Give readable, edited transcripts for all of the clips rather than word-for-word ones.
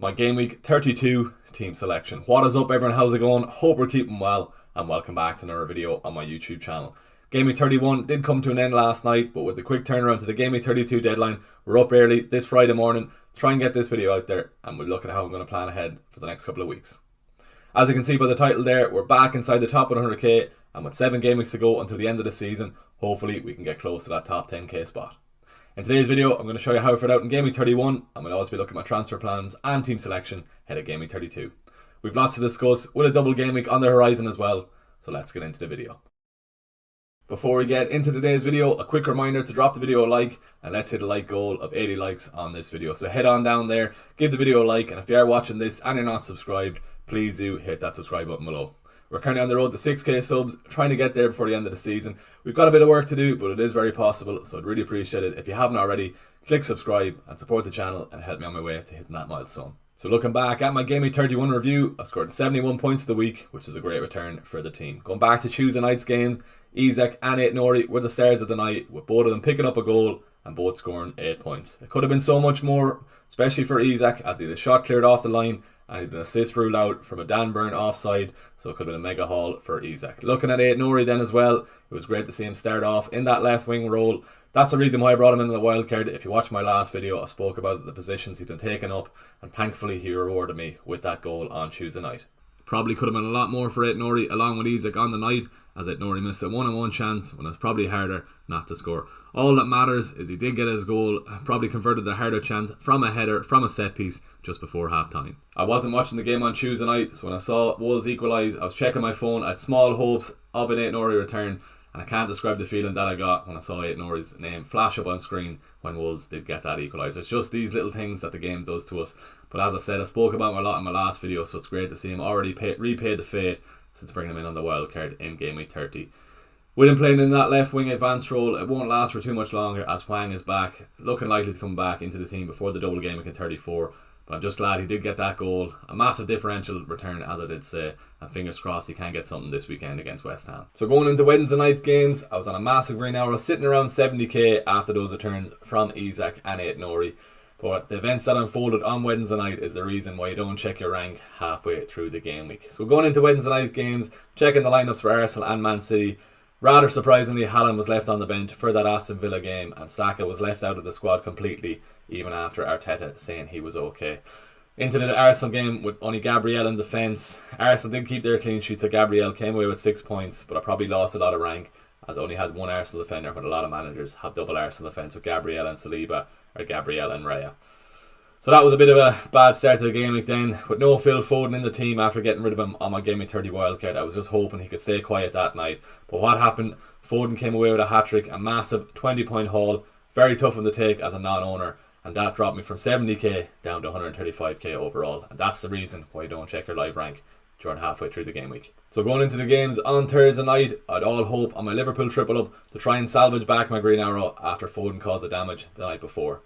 My Game Week 32 team selection. What is up everyone, how's it going? Hope we're keeping well and welcome back to another video on my YouTube channel. Game Week 31 did come to an end last night, but with the quick turnaround to the Game Week 32 deadline, we're up early this Friday morning to try and get this video out there, and we'll look at how I'm going to plan ahead for the next couple of weeks. As you can see by the title there, we're back inside the top 100k, and with 7 game weeks to go until the end of the season, hopefully we can get close to that top 10k spot. In today's video, I'm going to show you how I fared out in Game Week 31, and we'll also be looking at my transfer plans and team selection ahead of Game Week 32. We've lots to discuss with a double game week on the horizon as well, so let's get into the video. Before we get into today's video, a quick reminder to drop the video a like, and let's hit a like goal of 80 likes on this video. So head on down there, give the video a like, and if you are watching this and you're not subscribed, please do hit that subscribe button below. We're currently on the road to 6k subs, trying to get there before the end of the season. We've got a bit of work to do, but it is very possible, so I'd really appreciate it. If you haven't already, click subscribe and support the channel and help me on my way to hitting that milestone. So looking back at my Game Week 31 review, I scored 71 points for the week, which is a great return for the team. Going back to Tuesday night's game, Isaac and AIT-NOURI were the stars of the night, with both of them picking up a goal and both scoring 8 points. It could have been so much more, especially for Isaac, as he had a shot cleared off the line and he had an assist ruled out from a Dan Burn offside, so it could have been a mega haul for Isaac. Looking at AIT-NOURI then as well, it was great to see him start off in that left wing role. That's the reason why I brought him into the wildcard. If you watched my last video, I spoke about the positions he'd been taking up, and thankfully he rewarded me with that goal on Tuesday night. Probably could have been a lot more for AIT-NOURI along with Isaac on the night, as AIT-NOURI missed a one-on-one chance when it was probably harder not to score. All that matters is he did get his goal, probably converted the harder chance from a header from a set piece just before half time. I wasn't watching the game on Tuesday night, so when I saw Wolves equalise, I was checking my phone. I had small hopes of an AIT-NOURI return, and I can't describe the feeling that I got when I saw AIT-NOURI's name flash up on screen when Wolves did get that equaliser. It's just these little things that the game does to us. But as I said, I spoke about him a lot in my last video, so it's great to see him already repay the fate since bringing him in on the wildcard in Game Week 30. With him playing in that left wing advanced role, it won't last for too much longer, as Hwang is back, looking likely to come back into the team before the double game week in 34. But I'm just glad he did get that goal. A massive differential return, as I did say, and fingers crossed he can get something this weekend against West Ham. So going into Wednesday night's games, I was on a massive green arrow, sitting around 70k after those returns from Isaac and AIT-NOURI. But the events that unfolded on Wednesday night is the reason why you don't check your rank halfway through the game week. So going into Wednesday night games, checking the lineups for Arsenal and Man City. Rather surprisingly, Haaland was left on the bench for that Aston Villa game, and Saka was left out of the squad completely, even after Arteta saying he was okay. Into the Arsenal game with only Gabriel in defence. Arsenal did keep their clean sheet, so Gabriel came away with 6 points, but I probably lost a lot of rank, as I only had one Arsenal defender when a lot of managers have double Arsenal defence with Gabriel and Saliba, or Gabriel and Raya. So that was a bit of a bad start to the game week then, with no Phil Foden in the team after getting rid of him on my Game Week 30 wildcard. I was just hoping he could stay quiet that night. But what happened? Foden came away with a hat-trick, a massive 20-point haul, very tough one to take as a non-owner, and that dropped me from 70k down to 135k overall. And that's the reason why you don't check your live rank during halfway through the game week. So going into the games on Thursday night, I'd all hope on my Liverpool triple up to try and salvage back my green arrow after Foden caused the damage the night before.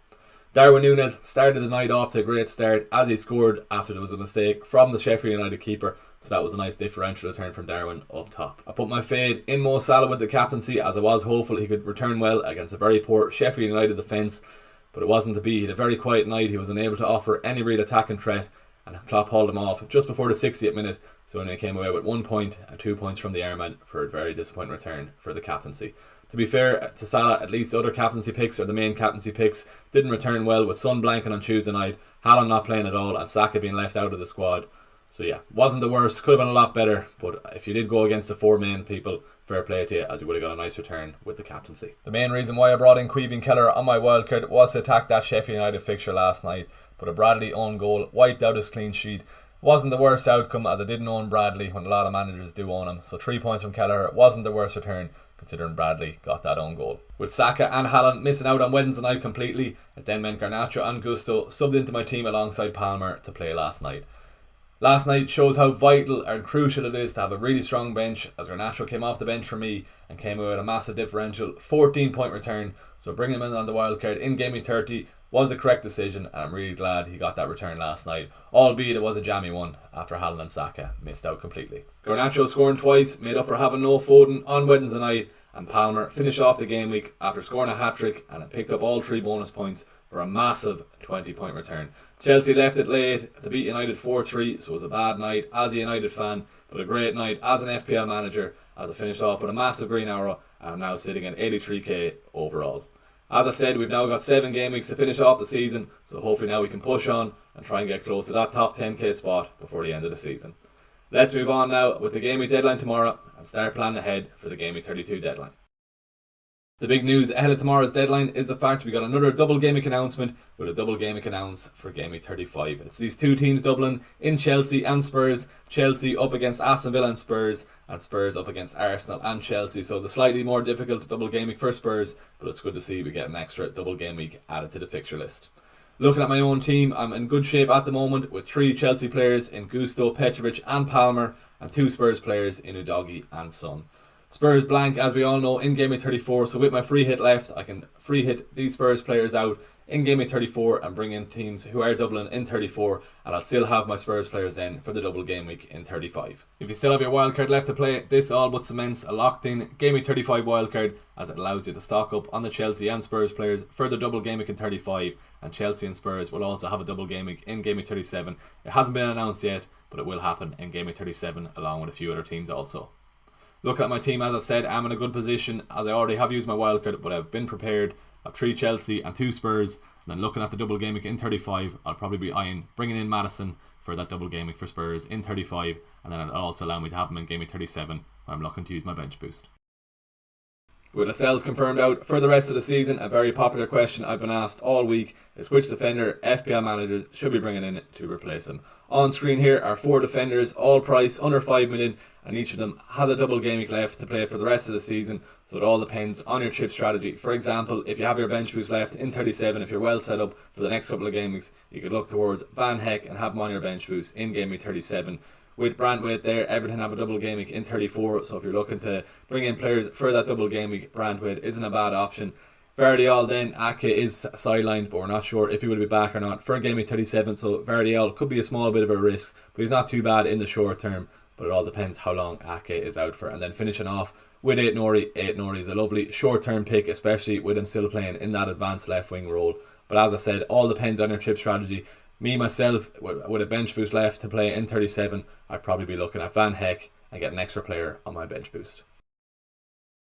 Darwin Núñez started the night off to a great start as he scored after there was a mistake from the Sheffield United keeper, so that was a nice differential return from Darwin up top. I put my fade in Mo Salah with the captaincy, as I was hopeful he could return well against a very poor Sheffield United defence, but it wasn't to be. He had a very quiet night. He was unable to offer any real attacking threat, and Klopp hauled him off just before the 60th minute, so only came away with 1 point and 2 points from the airman for a very disappointing return for the captaincy. To be fair to Salah, at least the other captaincy picks, or the main captaincy picks, didn't return well, with Son blanking on Tuesday night, Haaland not playing at all, and Saka being left out of the squad. So yeah, wasn't the worst, could have been a lot better, but if you did go against the 4 main people, fair play to you, as you would have got a nice return with the captaincy. The main reason why I brought in Caoimhín Kelleher on my wildcard was to attack that Sheffield United fixture last night, but a Bradley own goal wiped out his clean sheet. Wasn't the worst outcome, as I didn't own Bradley when a lot of managers do own him, so 3 points from Kelleher wasn't the worst return, considering Bradley got that own goal. With Saka and Haaland missing out on Wednesday night completely, it then meant Garnacho and Gusto subbed into my team alongside Palmer to play last night. Last night shows how vital and crucial it is to have a really strong bench, as Garnacho came off the bench for me and came away with a massive differential 14-point return, so bringing him in on the wildcard in Game Week 30 was the correct decision, and I'm really glad he got that return last night, albeit it was a jammy one after Haaland and Saka missed out completely. Garnacho scoring twice made up for having no Foden on Wednesday night, and Palmer finished off the game week after scoring a hat-trick and had picked up all 3 bonus points for a massive 20-point return. Chelsea left it late to beat United 4-3, so it was a bad night as a United fan, but a great night as an FPL manager, as I finished off with a massive green arrow, and I'm now sitting at 83k overall. As I said, we've now got 7 game weeks to finish off the season, so hopefully now we can push on and try and get close to that top 10k spot before the end of the season. Let's move on now with the game week deadline tomorrow and start planning ahead for the game week 32 deadline. The big news ahead of tomorrow's deadline is the fact we got another double game week announcement with a double game week announced for game week 35. It's these two teams doubling in Chelsea and Spurs. Chelsea up against Aston Villa and Spurs up against Arsenal and Chelsea. So the slightly more difficult double game week for Spurs, but it's good to see we get an extra double game week added to the fixture list. Looking at my own team, I'm in good shape at the moment with 3 Chelsea players in Gusto, Petrovic and Palmer, and 2 Spurs players in Udogie and Son. Spurs blank, as we all know, in game week 34, so with my free hit left, I can free hit these Spurs players out in game week 34 and bring in teams who are doubling in 34, and I'll still have my Spurs players then for the double game week in 35. If you still have your wildcard left to play, this all but cements a locked in game week 35 wildcard, as it allows you to stock up on the Chelsea and Spurs players for the double game week in 35, and Chelsea and Spurs will also have a double game week in game week 37. It hasn't been announced yet, but it will happen in game week 37 along with a few other teams also. Looking at my team, as I said, I'm in a good position as I already have used my wildcard, but I've been prepared. I've 3 Chelsea and 2 Spurs, and then looking at the double game week in 35, I'll probably be eyeing bringing in Maddison for that double game week for Spurs in 35, and then it'll also allow me to have him in game week 37 where I'm looking to use my bench boost. With Lascelles confirmed out for the rest of the season, a very popular question I've been asked all week is which defender FPL managers should be bringing in to replace him. On screen here are 4 defenders, all price under 5 million, and each of them has a double game week left to play for the rest of the season, so it all depends on your chip strategy. For example, if you have your bench boost left in 37, if you're well set up for the next couple of game weeks, you could look towards Van Heck and have him on your bench boost in game week 37. With Brandwaite there, Everton have a double game week in 34, so if you're looking to bring in players for that double game week, Brandwaite isn't a bad option. Vardiol then, Ake is sidelined, but we're not sure if he will be back or not for game week 37, so Vardiol could be a small bit of a risk, but he's not too bad in the short term, but it all depends how long Ake is out for. And then finishing off with AIT-NOURI. AIT-NOURI is a lovely short term pick, especially with him still playing in that advanced left wing role, but as I said, all depends on your chip strategy. Me, myself, with a bench boost left to play in 37, I'd probably be looking at Van Heck and get an extra player on my bench boost.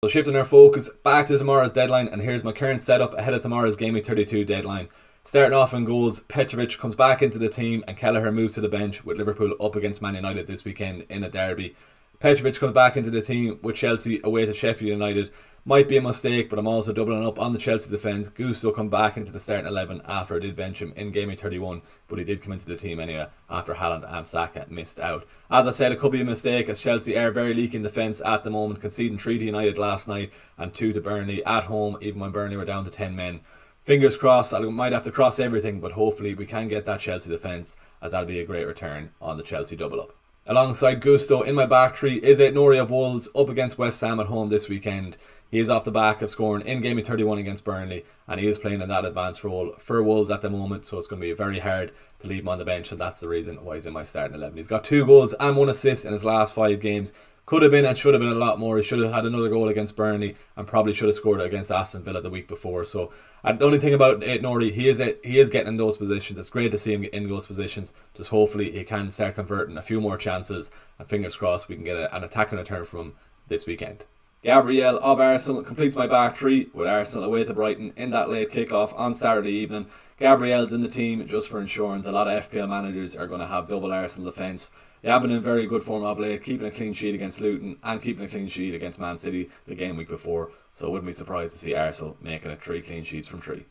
So shifting our focus back to tomorrow's deadline, and here's my current setup ahead of tomorrow's game week 32 deadline. Starting off in goals, Petrovic comes back into the team and Kelleher moves to the bench with Liverpool up against Man United this weekend in a derby. Petrovic comes back into the team with Chelsea away to Sheffield United. Might be a mistake, but I'm also doubling up on the Chelsea defence. Gusto come back into the starting 11 after I did bench him in game week 31, but he did come into the team anyway after Haaland and Saka missed out. As I said, it could be a mistake as Chelsea are very leaky in defence at the moment, conceding 3 to United last night and 2 to Burnley at home, even when Burnley were down to 10 men. Fingers crossed, I might have to cross everything, but hopefully we can get that Chelsea defence, as that'll be a great return on the Chelsea double up. Alongside Gusto in my back 3 is AIT-NOURI of Wolves up against West Ham at home this weekend. He is off the back of scoring in game week 31 against Burnley, and he is playing in that advanced role for Wolves at the moment, so it's going to be very hard to leave him on the bench, and that's the reason why he's in my starting 11. He's got 2 goals and 1 assist in his last 5 games. Could have been and should have been a lot more. He should have had another goal against Burnley and probably should have scored against Aston Villa the week before. So the only thing about AIT-NOURI, he is getting in those positions. It's great to see him get in those positions. Just hopefully he can start converting a few more chances, and fingers crossed we can get an attacking return from him this weekend. Gabriel of Arsenal completes my back 3 with Arsenal away to Brighton in that late kick-off on Saturday evening. Gabriel's in the team just for insurance. A lot of FPL managers are going to have double Arsenal defence. They have been in very good form of late, keeping a clean sheet against Luton and keeping a clean sheet against Man City the game week before, so I wouldn't be surprised to see Arsenal making it 3 clean sheets from 3.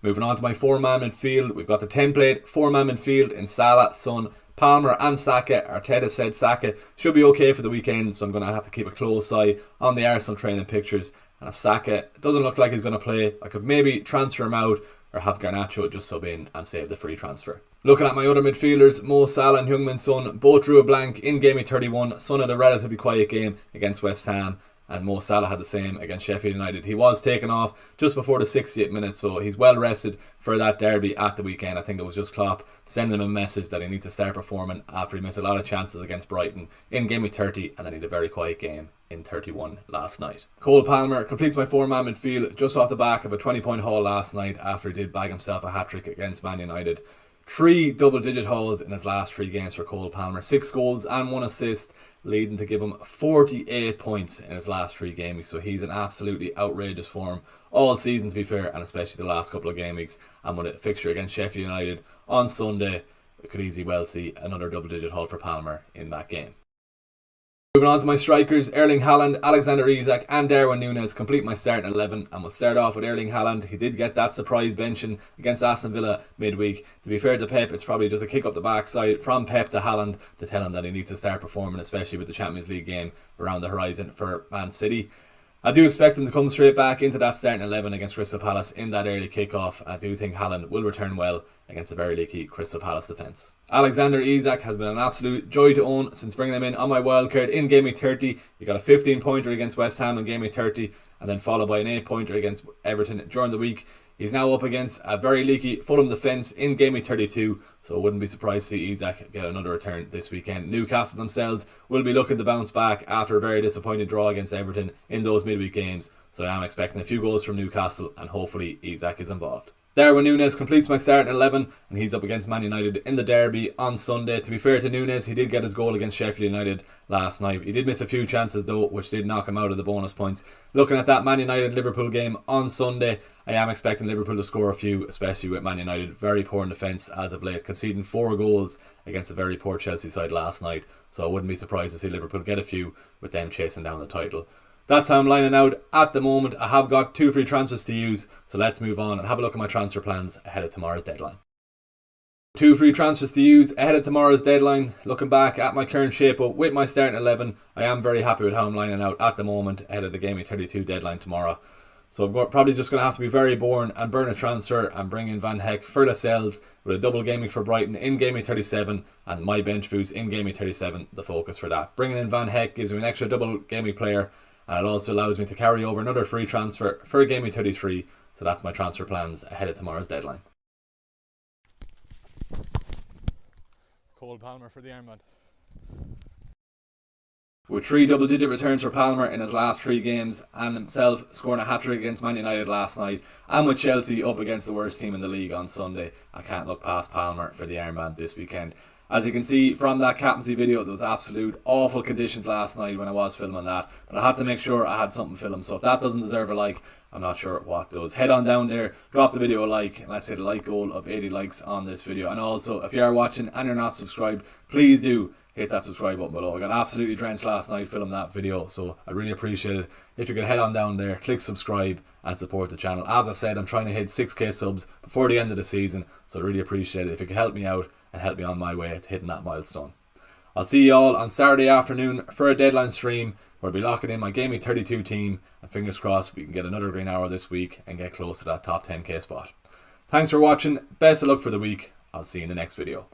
Moving on to my 4-man midfield, we've got the template 4-man midfield in Salah, Son, Palmer and Saka. Arteta said Saka should be okay for the weekend, so I'm going to have to keep a close eye on the Arsenal training pictures, and if Saka doesn't look like he's going to play, I could maybe transfer him out or have Garnacho just sub in and save the free transfer. Looking at my other midfielders, Mo Salah and Heung-min Son both drew a blank in game week 31. Son had a relatively quiet game against West Ham, and Mo Salah had the same against Sheffield United. He was taken off just before the 60th minute, so he's well rested for that derby at the weekend. I think it was just Klopp sending him a message that he needs to start performing after he missed a lot of chances against Brighton in Gameweek 30, and then he had a very quiet game in 31 last night. Cole Palmer completes my 4-man midfield just off the back of a 20-point haul last night after he did bag himself a hat-trick against Man United. 3 double-digit hauls in his last 3 games for Cole Palmer. 6 goals and 1 assist, leading to give him 48 points in his last 3 game weeks. So he's in absolutely outrageous form all season, to be fair, and especially the last couple of game weeks. And with a fixture against Sheffield United on Sunday, we could easily well see another double-digit haul for Palmer in that game. Moving on to my strikers, Erling Haaland, Alexander Isak and Darwin Núñez complete my starting 11, and we'll start off with Erling Haaland. He did get that surprise benching against Aston Villa midweek. To be fair to Pep, it's probably just a kick up the backside from Pep to Haaland to tell him that he needs to start performing, especially with the Champions League game around the horizon for Man City. I do expect him to come straight back into that starting 11 against Crystal Palace in that early kick-off. I do think Haaland will return well against a very leaky Crystal Palace defence. Alexander Isak has been an absolute joy to own since bringing him in on my wildcard in Gameweek 30. He got a 15-pointer against West Ham in Gameweek 30 and then followed by an 8-pointer against Everton during the week. He's now up against a very leaky Fulham defence in Gameweek 32, so I wouldn't be surprised to see Isak get another return this weekend. Newcastle themselves will be looking to bounce back after a very disappointing draw against Everton in those midweek games, so I am expecting a few goals from Newcastle and hopefully Isak is involved. Darwin Núñez completes my starting 11 and he's up against Man United in the derby on Sunday. To be fair to Núñez, he did get his goal against Sheffield United last night. He did miss a few chances though, which did knock him out of the bonus points. Looking at that Man United-Liverpool game on Sunday, I am expecting Liverpool to score a few, especially with Man United very poor in defence as of late, conceding 4 goals against a very poor Chelsea side last night. So I wouldn't be surprised to see Liverpool get a few with them chasing down the title. That's how I'm lining out at the moment. I have got 2 free transfers to use, so let's move on and have a look at my transfer plans ahead of tomorrow's deadline. 2 free transfers to use ahead of tomorrow's deadline. Looking back at my current shape-up with my starting 11, I am very happy with how I'm lining out at the moment ahead of the Gameweek 32 deadline tomorrow. So I'm probably just going to have to be very boring and burn a transfer and bring in Van Heck for the sells with a double gaming for Brighton in Gameweek 37 and my bench boost in Gameweek 37, the focus for that. Bringing in Van Heck gives me an extra double gaming player, and it also allows me to carry over another free transfer for Gameweek 33. So that's my transfer plans ahead of tomorrow's deadline. Cole Palmer for the armband. With 3 double-digit returns for Palmer in his last 3 games and himself scoring a hat-trick against Man United last night, and with Chelsea up against the worst team in the league on Sunday, I can't look past Palmer for the armband this weekend. As you can see from that captaincy video, there was absolute awful conditions last night when I was filming that, but I had to make sure I had something filmed, so if that doesn't deserve a like, I'm not sure what does. Head on down there, drop the video a like, and let's hit a like goal of 80 likes on this video. And also, if you are watching and you're not subscribed, please do hit that subscribe button below. I got absolutely drenched last night filming that video, so I really appreciate it if you could head on down there, click subscribe and support the channel. As I said, I'm trying to hit 6k subs before the end of the season, so I really appreciate it if you could help me out and help me on my way to hitting that milestone. I'll see you all on Saturday afternoon for a deadline stream where I'll be locking in my Gameweek 32 team, and fingers crossed we can get another green arrow this week and get close to that top 10k spot. Thanks for watching, best of luck for the week, I'll see you in the next video.